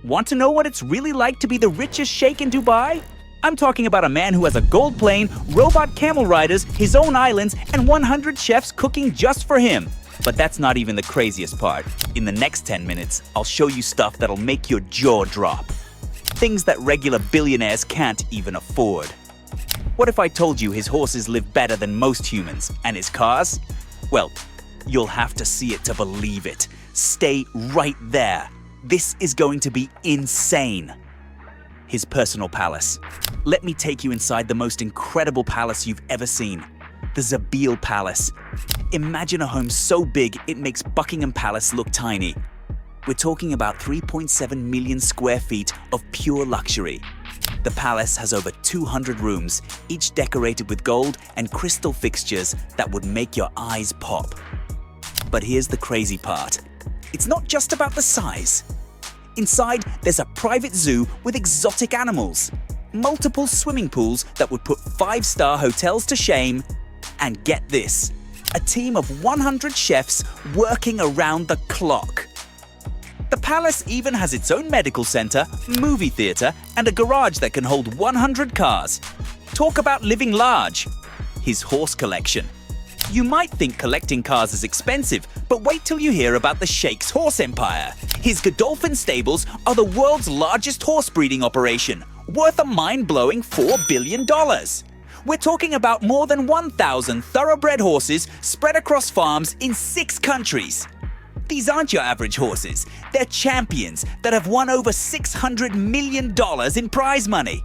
Want to know what it's really like to be the richest sheikh in Dubai? I'm talking about a man who has a gold plane, robot camel riders, his own islands, and 100 chefs cooking just for him. But that's not even the craziest part. In the next 10 minutes, I'll show you stuff that'll make your jaw drop. Things that regular billionaires can't even afford. What if I told you his horses live better than most humans, and his cars? Well, you'll have to see it to believe it. Stay right there. This is going to be insane. His personal palace. Let me take you inside the most incredible palace you've ever seen. The Zabeel Palace. Imagine a home so big it makes Buckingham Palace look tiny. We're talking about 3.7 million square feet of pure luxury. The palace has over 200 rooms, each decorated with gold and crystal fixtures that would make your eyes pop. But here's the crazy part. It's not just about the size. Inside, there's a private zoo with exotic animals, multiple swimming pools that would put 5-star hotels to shame, and get this, a team of 100 chefs working around the clock. The palace even has its own medical center, movie theater, and a garage that can hold 100 cars. Talk about living large. His horse collection. You might think collecting cars is expensive, but wait till you hear about the Sheikh's horse empire. His Godolphin stables are the world's largest horse breeding operation, worth a mind-blowing $4 billion. We're talking about more than 1,000 thoroughbred horses spread across farms in 6 countries. These aren't your average horses. They're champions that have won over $600 million in prize money.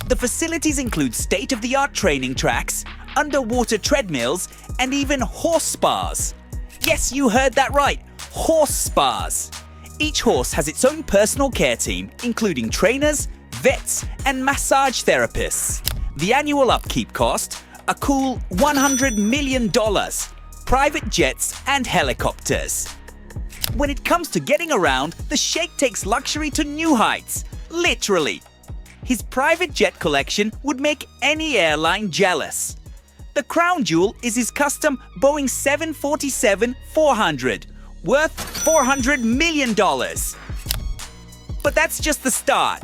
The facilities include state-of-the-art training tracks, underwater treadmills, and even horse spas. Yes, you heard that right, horse spas. Each horse has its own personal care team, including trainers, vets, and massage therapists. The annual upkeep cost, a cool $100 million, private jets and helicopters. When it comes to getting around, the Sheikh takes luxury to new heights, literally. His private jet collection would make any airline jealous. The crown jewel is his custom Boeing 747-400, worth $400 million. But that's just the start.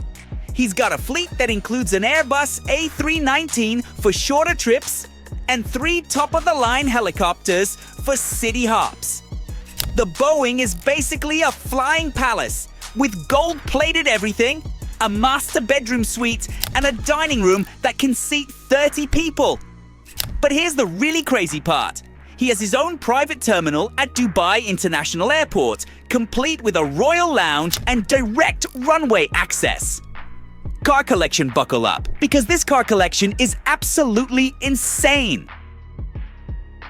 He's got a fleet that includes an Airbus A319 for shorter trips and 3 top-of-the-line helicopters for city hops. The Boeing is basically a flying palace with gold-plated everything, a master bedroom suite, and a dining room that can seat 30 people. But here's the really crazy part. He has his own private terminal at Dubai International Airport, complete with a royal lounge and direct runway access. Car collection buckle up, because this car collection is absolutely insane.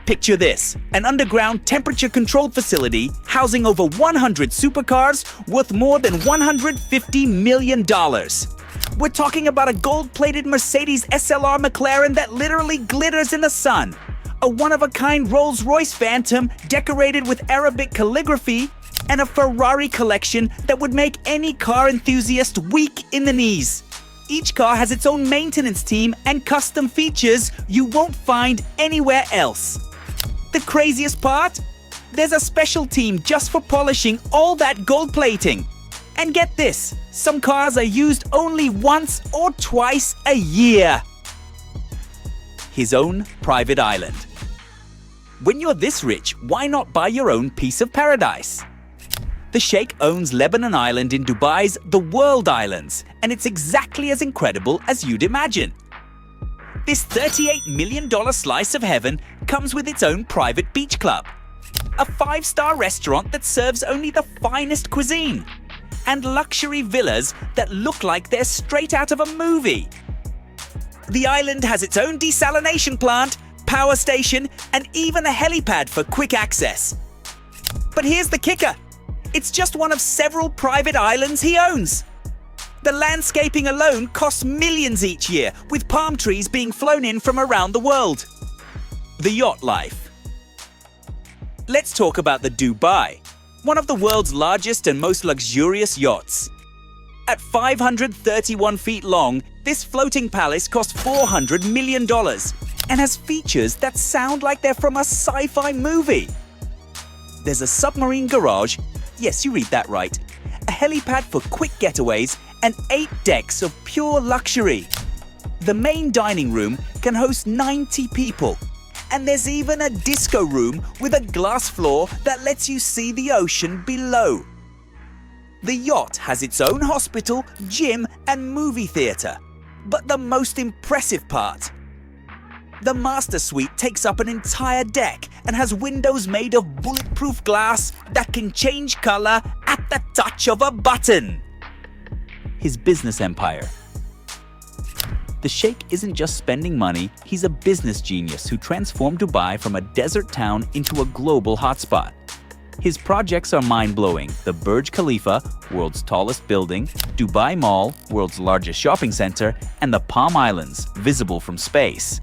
Picture this, an underground temperature-controlled facility housing over 100 supercars worth more than $150 million. We're talking about a gold-plated Mercedes SLR McLaren that literally glitters in the sun, a one-of-a-kind Rolls-Royce Phantom decorated with Arabic calligraphy, and a Ferrari collection that would make any car enthusiast weak in the knees. Each car has its own maintenance team and custom features you won't find anywhere else. The craziest part? There's a special team just for polishing all that gold plating. And get this, some cars are used only once or twice a year. His own private island. When you're this rich, why not buy your own piece of paradise? The Sheikh owns Lebanon Island in Dubai's The World Islands, and it's exactly as incredible as you'd imagine. This $38 million slice of heaven comes with its own private beach club, a 5-star restaurant that serves only the finest cuisine, and luxury villas that look like they're straight out of a movie. The island has its own desalination plant, power station, and even a helipad for quick access. But here's the kicker. It's just one of several private islands he owns. The landscaping alone costs millions each year, with palm trees being flown in from around the world. The yacht life. Let's talk about the Dubai, one of the world's largest and most luxurious yachts. At 531 feet long, this floating palace cost $400 million and has features that sound like they're from a sci-fi movie. There's a submarine garage, yes, you read that right, a helipad for quick getaways, and 8 decks of pure luxury. The main dining room can host 90 people, and there's even a disco room with a glass floor that lets you see the ocean below. The yacht has its own hospital, gym, and movie theatre. But the most impressive part: the master suite takes up an entire deck and has windows made of bulletproof glass that can change color at the touch of a button. His business empire. The Sheikh isn't just spending money, he's a business genius who transformed Dubai from a desert town into a global hotspot. His projects are mind-blowing: the Burj Khalifa, world's tallest building, Dubai Mall, world's largest shopping center, and the Palm Islands, visible from space.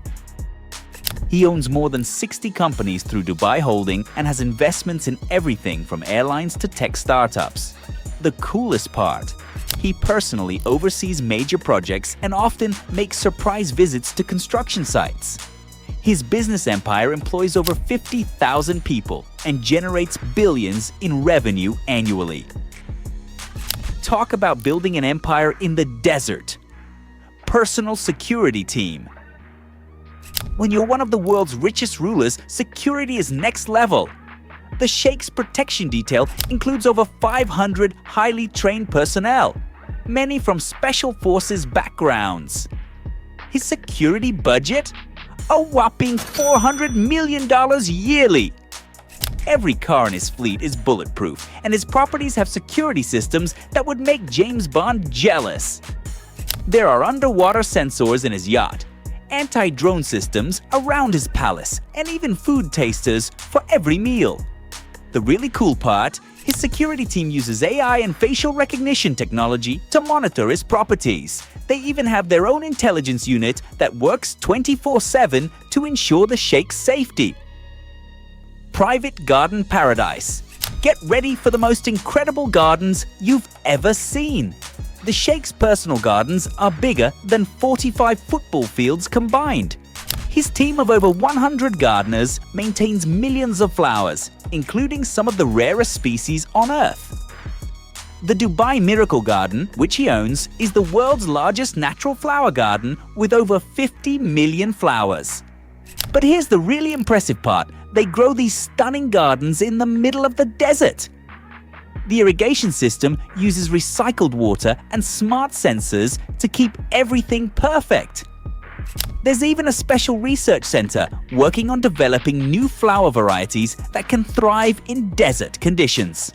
He owns more than 60 companies through Dubai Holding and has investments in everything from airlines to tech startups. The coolest part: he personally oversees major projects and often makes surprise visits to construction sites. His business empire employs over 50,000 people and generates billions in revenue annually. Talk about building an empire in the desert. Personal security team. When you're one of the world's richest rulers, security is next level. The Sheikh's protection detail includes over 500 highly trained personnel, many from special forces backgrounds. His security budget? A whopping $400 million yearly. Every car in his fleet is bulletproof, and his properties have security systems that would make James Bond jealous. There are underwater sensors in his yacht, anti-drone systems around his palace, and even food tasters for every meal. The really cool part: his security team uses AI and facial recognition technology to monitor his properties. They even have their own intelligence unit that works 24/7 to ensure the Sheikh's safety. Private garden paradise. Get ready for the most incredible gardens you've ever seen. The Sheikh's personal gardens are bigger than 45 football fields combined. His team of over 100 gardeners maintains millions of flowers, including some of the rarest species on Earth. The Dubai Miracle Garden, which he owns, is the world's largest natural flower garden with over 50 million flowers. But here's the really impressive part: they grow these stunning gardens in the middle of the desert. The irrigation system uses recycled water and smart sensors to keep everything perfect. There's even a special research center working on developing new flower varieties that can thrive in desert conditions.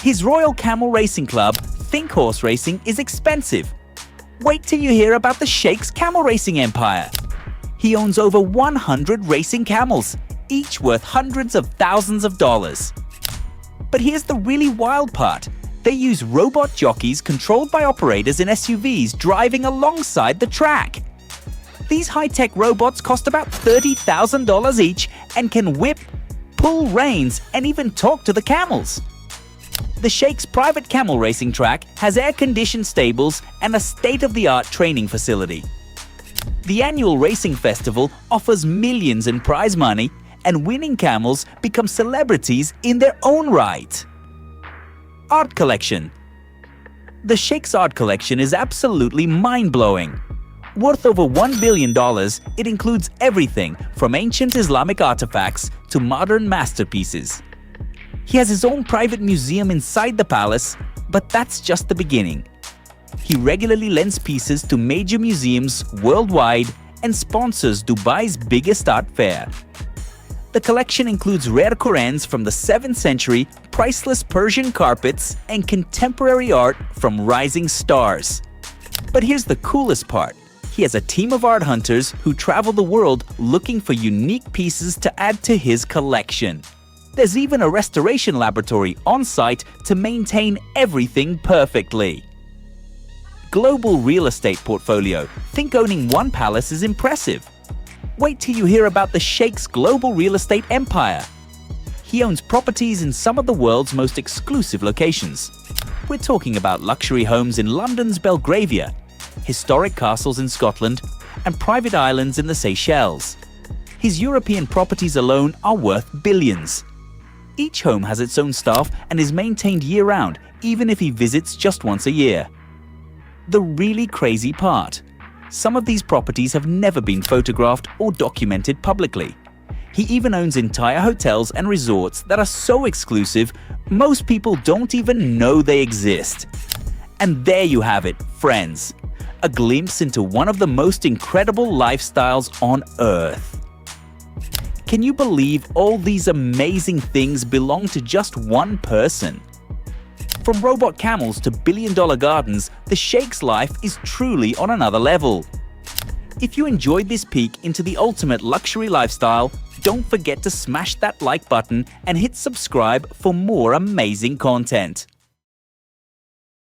His Royal Camel Racing Club, Think Horse Racing, is expensive. Wait till you hear about the Sheikh's camel racing empire. He owns over 100 racing camels, each worth hundreds of thousands of dollars. But here's the really wild part: they use robot jockeys controlled by operators in SUVs driving alongside the track. These high-tech robots cost about $30,000 each and can whip, pull reins, and even talk to the camels. The Sheikh's private camel racing track has air-conditioned stables and a state-of-the-art training facility. The annual racing festival offers millions in prize money, and winning camels become celebrities in their own right. Art collection. The Sheikh's art collection is absolutely mind-blowing. Worth over $1 billion, it includes everything from ancient Islamic artifacts to modern masterpieces. He has his own private museum inside the palace, but that's just the beginning. He regularly lends pieces to major museums worldwide and sponsors Dubai's biggest art fair. The collection includes rare Qurans from the 7th century, priceless Persian carpets, and contemporary art from rising stars. But here's the coolest part: he has a team of art hunters who travel the world looking for unique pieces to add to his collection. There's even a restoration laboratory on site to maintain everything perfectly. Global real estate portfolio. Think owning one palace is impressive. Wait till you hear about the Sheikh's global real estate empire. He owns properties in some of the world's most exclusive locations. We're talking about luxury homes in London's Belgravia, historic castles in Scotland, and private islands in the Seychelles. His European properties alone are worth billions. Each home has its own staff and is maintained year-round, even if he visits just once a year. The really crazy part: some of these properties have never been photographed or documented publicly. He even owns entire hotels and resorts that are so exclusive, most people don't even know they exist. And there you have it, friends. A glimpse into one of the most incredible lifestyles on Earth. Can you believe all these amazing things belong to just one person? From robot camels to billion-dollar gardens, the Sheikh's life is truly on another level. If you enjoyed this peek into the ultimate luxury lifestyle, don't forget to smash that like button and hit subscribe for more amazing content.